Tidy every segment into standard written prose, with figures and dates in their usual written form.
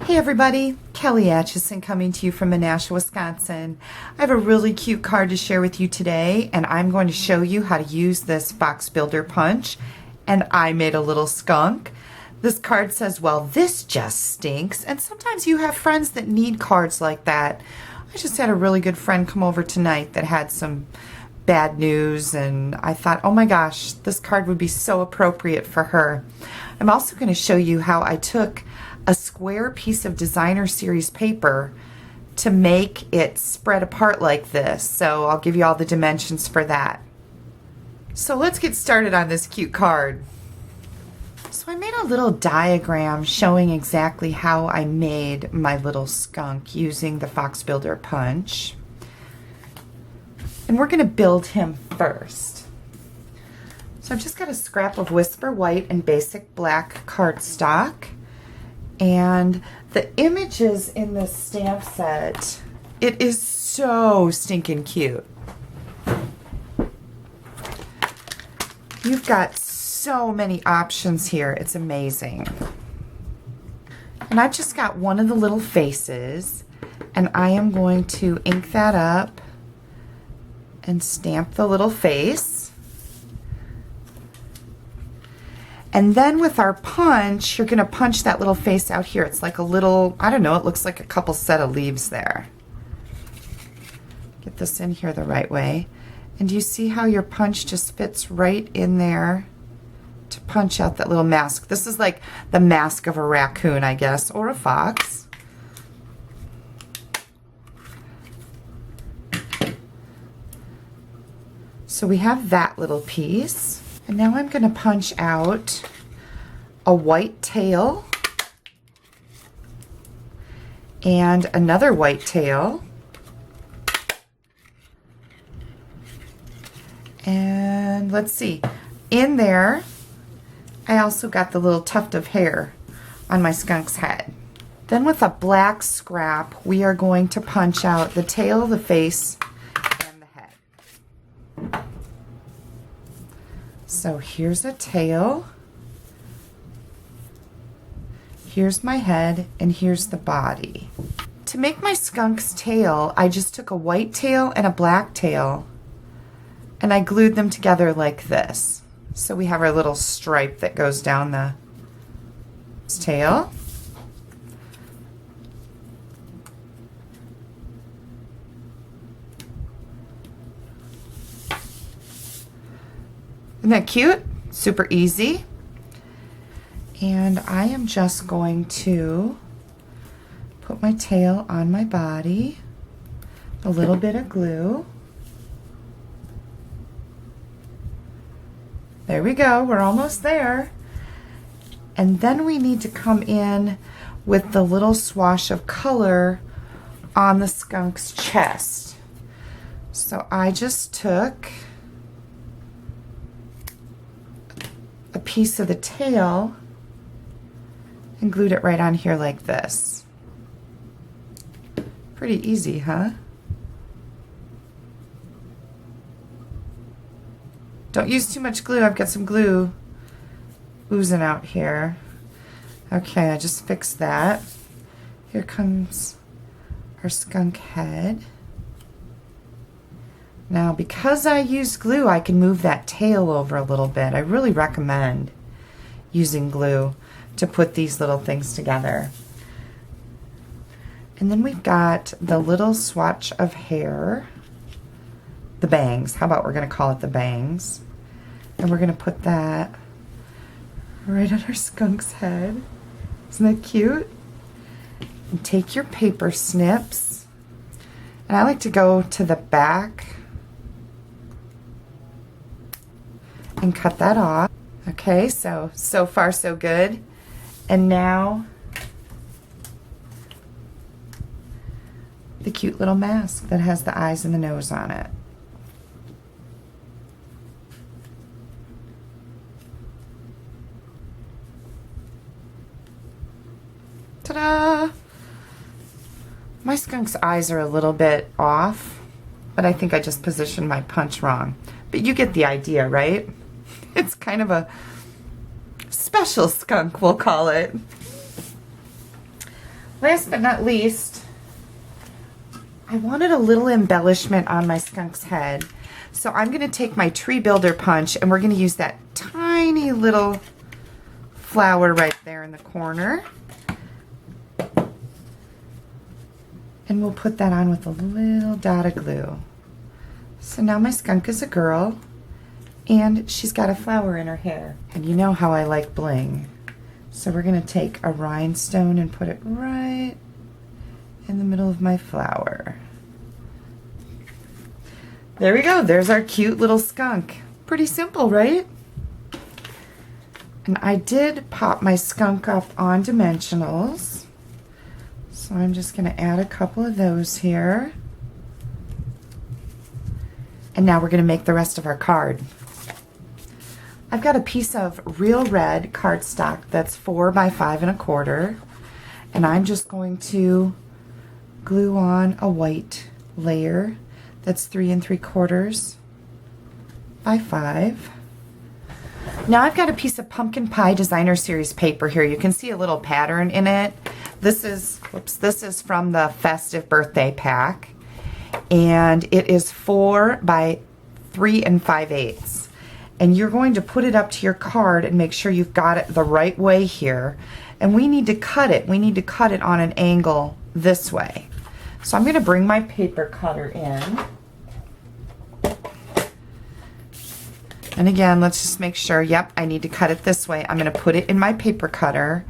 Hey everybody, Kelly Acheson coming to you from Menasha, Wisconsin. I have a really cute card to share with you today, and I'm going to show you how to use this box builder punch. And I made a little skunk. This card says, well, this just stinks. And sometimes you have friends that need cards like that. I just had a really good friend come over tonight that had some bad news, and I thought, oh my gosh, this card would be so appropriate for her. I'm also going to show you how I took a square piece of designer series paper to make it spread apart like this. So I'll give you all the dimensions for that. So let's get started on this cute card. So I made a little diagram showing exactly how I made my little skunk using the Fox Builder punch. And we're going to build him first. So I've just got a scrap of Whisper White and basic black cardstock. And the images in this stamp set, it is so stinking cute. You've got so many options here. It's amazing. And I've just got one of the little faces, and I am going to ink that up and stamp the little face. And then with our punch, you're going to punch that little face out here. It's like a little, I don't know, it looks like a couple set of leaves there. Get this in here the right way. And do you see how your punch just fits right in there to punch out that little mask? This is like the mask of a raccoon, I guess, or a fox. So we have that little piece. And now I'm going to punch out a white tail and another white tail. And let's see, in there, I also got the little tuft of hair on my skunk's head. Then with a black scrap, we are going to punch out the tail, the face, and the head. So here's a tail, here's my head, and here's the body. To make my skunk's tail, I just took a white tail and a black tail, and I glued them together like this. So we have our little stripe that goes down the tail. Isn't that cute? Super easy. And I am just going to put my tail on my body, a little bit of glue. There we go, we're almost there. And then we need to come in with the little swash of color on the skunk's chest. So I just took a piece of the tail and glued it right on here like this. Pretty easy, huh? Don't use too much glue. I've got some glue oozing out here. Okay, I just fixed that. Here comes our skunk head. Now, because I used glue, I can move that tail over a little bit. I really recommend using glue to put these little things together. And then we've got the little swatch of hair, the bangs. How about we're going to call it the bangs? And we're going to put that right on our skunk's head. Isn't that cute? And take your paper snips. And I like to go to the back and cut that off. Okay, so far so good. And now the cute little mask that has the eyes and the nose on it. Ta-da! My skunk's eyes are a little bit off, but I think I just positioned my punch wrong. But you get the idea, right? It's kind of a special skunk, we'll call it. Last but not least, I wanted a little embellishment on my skunk's head. So I'm going to take my tree builder punch and we're going to use that tiny little flower right there in the corner. And we'll put that on with a little dot of glue. So now my skunk is a girl and she's got a flower in her hair. And you know how I like bling. So we're going to take a rhinestone and put it right in the middle of my flower. There we go. There's our cute little skunk. Pretty simple, right? And I did pop my skunk up on dimensionals. So I'm just going to add a couple of those here. And now we're going to make the rest of our card. I've got a piece of real red cardstock that's 4 by 5 1/4, and I'm just going to glue on a white layer that's 3 3/4 by 5. Now I've got a piece of Pumpkin Pie Designer Series paper here. You can see a little pattern in it. This is from the Festive Birthday Pack, and it is 4 by 3 5/8. And you're going to put it up to your card and make sure you've got it the right way here. And we need to cut it. We need to cut it on an angle this way. So I'm going to bring my paper cutter in. And again, let's just make sure, yep, I need to cut it this way. I'm going to put it in my paper cutter.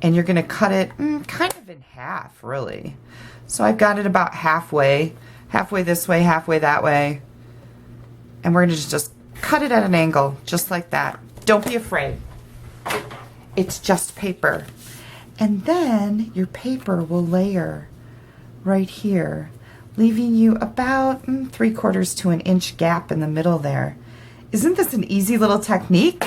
And you're going to cut it kind of in half, really. So I've got it about halfway this way, halfway that way. And we're going to just cut it at an angle, just like that. Don't be afraid. It's just paper. And then your paper will layer right here, leaving you about 3/4 to an inch gap in the middle there. Isn't this an easy little technique?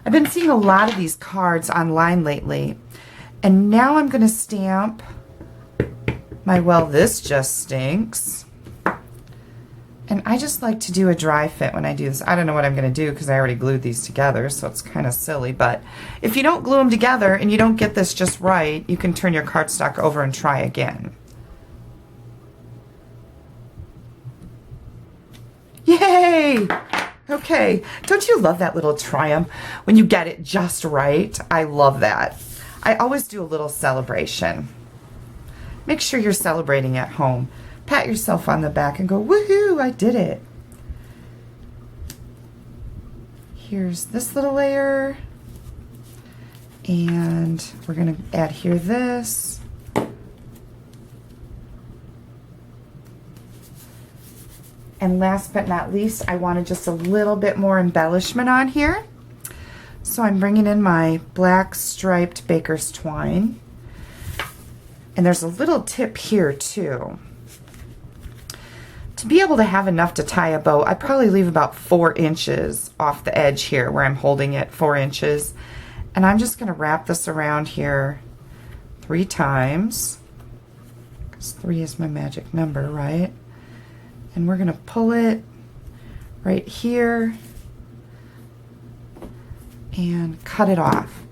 I've been seeing a lot of these cards online lately. And now I'm going to stamp my Well This Just Stinks. And I just like to do a dry fit when I do this. I don't know what I'm going to do because I already glued these together, so it's kind of silly. But if you don't glue them together and you don't get this just right, you can turn your cardstock over and try again. Yay! Okay, don't you love that little triumph when you get it just right? I love that. I always do a little celebration. Make sure you're celebrating at home. Pat yourself on the back and go, woohoo, I did it. Here's this little layer. And we're going to add here this. And last but not least, I wanted just a little bit more embellishment on here. So I'm bringing in my black striped baker's twine. And there's a little tip here too. To be able to have enough to tie a bow, I probably leave about 4 inches off the edge here where I'm holding it, 4 inches. And I'm just going to wrap this around here 3 times, because 3 is my magic number, right? And we're going to pull it right here and cut it off.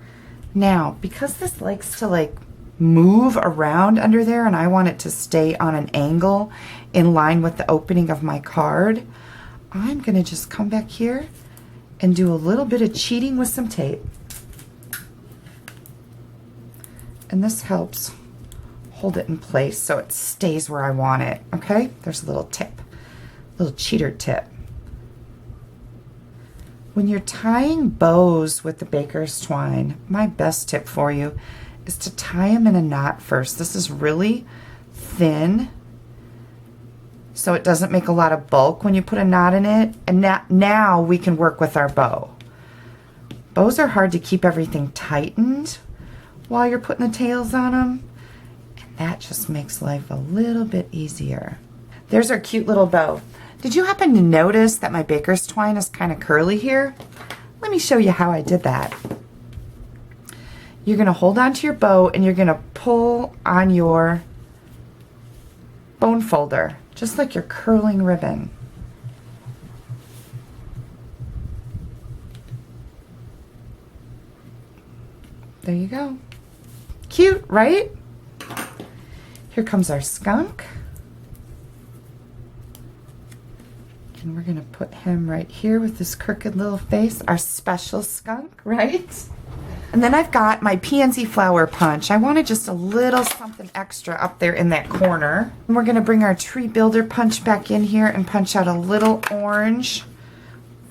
Now, because this likes to move around under there and I want it to stay on an angle in line with the opening of my card, I'm going to just come back here and do a little bit of cheating with some tape. And this helps hold it in place so it stays where I want it. Okay, there's a little tip, little cheater tip. When you're tying bows with the baker's twine, my best tip for you is to tie them in a knot first. This is really thin, so it doesn't make a lot of bulk when you put a knot in it. And now we can work with our bow. Bows are hard to keep everything tightened while you're putting the tails on them, and that just makes life a little bit easier. There's our cute little bow. Did you happen to notice that my baker's twine is kind of curly here? Let me show you how I did that. You're going to hold onto your bow and you're going to pull on your bone folder, just like you're curling ribbon. There you go. Cute, right? Here comes our skunk. And we're gonna put him right here with this crooked little face, our special skunk, right? And then I've got my pansy flower punch. I wanted just a little something extra up there in that corner. And we're gonna bring our tree builder punch back in here and punch out a little orange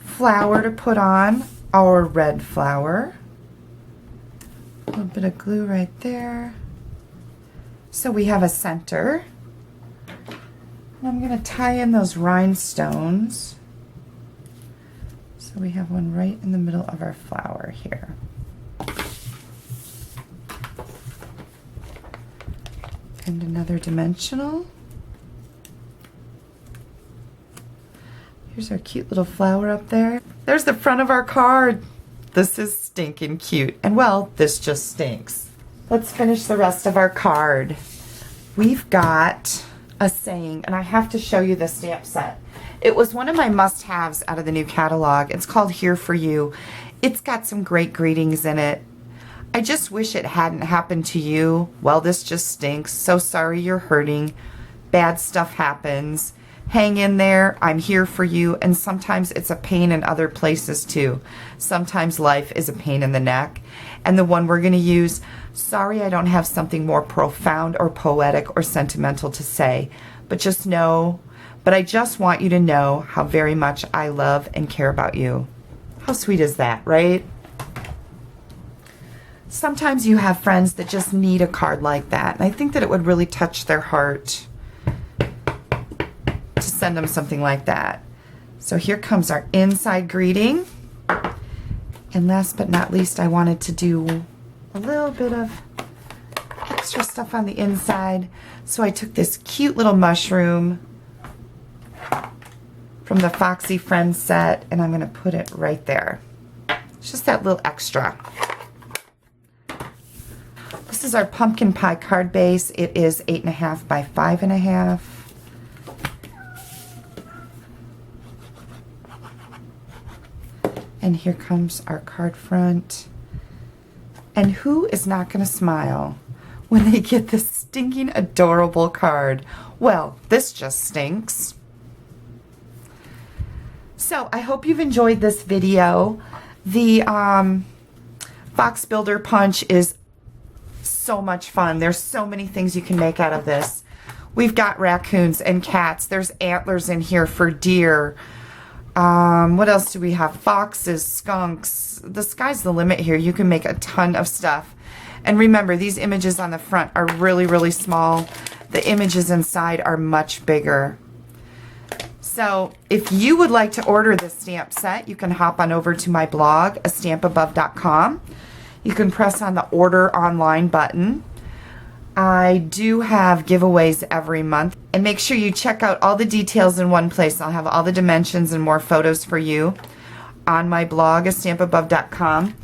flower to put on our red flower. A little bit of glue right there. So we have a center. And I'm going to tie in those rhinestones. So we have one right in the middle of our flower here. And another dimensional. Here's our cute little flower up there. There's the front of our card. This is stinking cute. And well, this just stinks. Let's finish the rest of our card. We've got a saying, and I have to show you the stamp set. It was one of my must-haves out of the new catalog. It's called Here For You. It's got some great greetings in it. I just wish it hadn't happened to you. Well, this just stinks. So sorry you're hurting. Bad stuff happens. Hang in there. I'm here for you. And sometimes it's a pain in other places too. Sometimes life is a pain in the neck. And the one we're going to use, sorry I don't have something more profound or poetic or sentimental to say, but just know, but I just want you to know how very much I love and care about you. How sweet is that, right? Sometimes you have friends that just need a card like that, and I think that it would really touch their heart to send them something like that. So here comes our inside greeting. And last but not least, I wanted to do a little bit of extra stuff on the inside. So I took this cute little mushroom from the Foxy Friends set, and I'm going to put it right there. It's just that little extra. This is our pumpkin pie card base. It is 8.5 by 5.5. And here comes our card front. And who is not going to smile when they get this stinking adorable card? Well, this just stinks. So I hope you've enjoyed this video. The Fox Builder Punch is so much fun. There's so many things you can make out of this. We've got raccoons and cats. There's antlers in here for deer. What else do we have? Foxes, skunks. The sky's the limit here. You can make a ton of stuff. And remember, these images on the front are really, really small. The images inside are much bigger. So if you would like to order this stamp set, you can hop on over to my blog, astampabove.com. You can press on the order online button. I do have giveaways every month, and make sure you check out all the details in one place. I'll have all the dimensions and more photos for you on my blog, astampabove.com.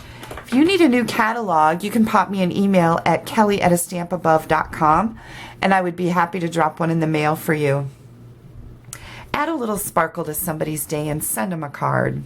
If you need a new catalog, you can pop me an email at kelly@astampabove.com, and I would be happy to drop one in the mail for you. Add a little sparkle to somebody's day and send them a card.